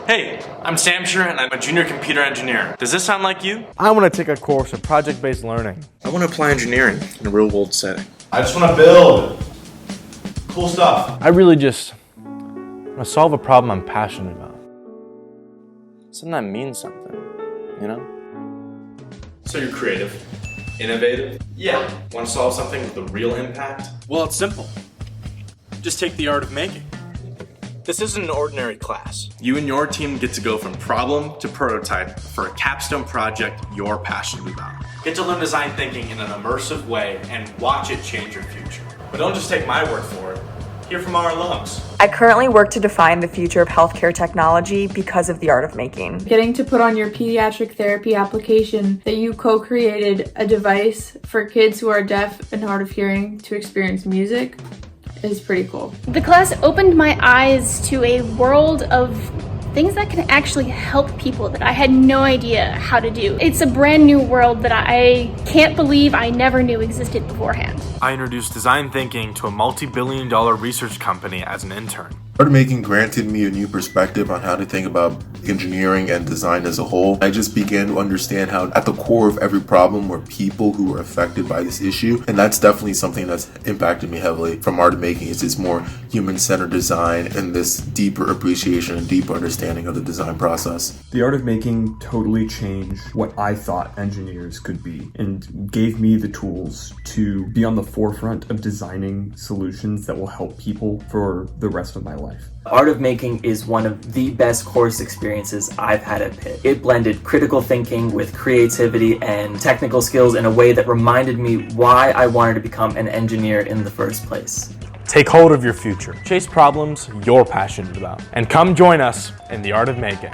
Hey, I'm Sam Sher and I'm a junior computer engineer. Does this sound like you? I want to take a course of project-based learning. I want to apply engineering in a real-world setting. I just want to build cool stuff. I really just want to solve a problem I'm passionate about. Something that means something, you know? So you're creative, innovative? Yeah. Want to solve something with a real impact? Well, it's simple. Just take the art of making. This isn't an ordinary class. You and your team get to go from problem to prototype for a capstone project you're passionate about. Get to learn design thinking in an immersive way and watch it change your future. But don't just take my word for it. Hear from our alums. I currently work to define the future of healthcare technology because of the art of making. Getting to put on your pediatric therapy application that you co-created a device for kids who are deaf and hard of hearing to experience music is pretty cool. The class opened my eyes to a world of things that can actually help people that I had no idea how to do. It's a brand new world that I can't believe I never knew existed beforehand. I introduced design thinking to a multi-billion-dollar research company as an intern. Art making granted me a new perspective on how to think about engineering and design as a whole. I just began to understand how at the core of every problem were people who were affected by this issue, and that's definitely something that's impacted me heavily from art making. It's this more human-centered design and this deeper appreciation and deeper understanding of the design process. The art of making totally changed what I thought engineers could be and gave me the tools to be on the forefront of designing solutions that will help people for the rest of my life. Art of Making is one of the best course experiences I've had at Pitt. It blended critical thinking with creativity and technical skills in a way that reminded me why I wanted to become an engineer in the first place. Take hold of your future. Chase problems you're passionate about. And come join us in the art of making.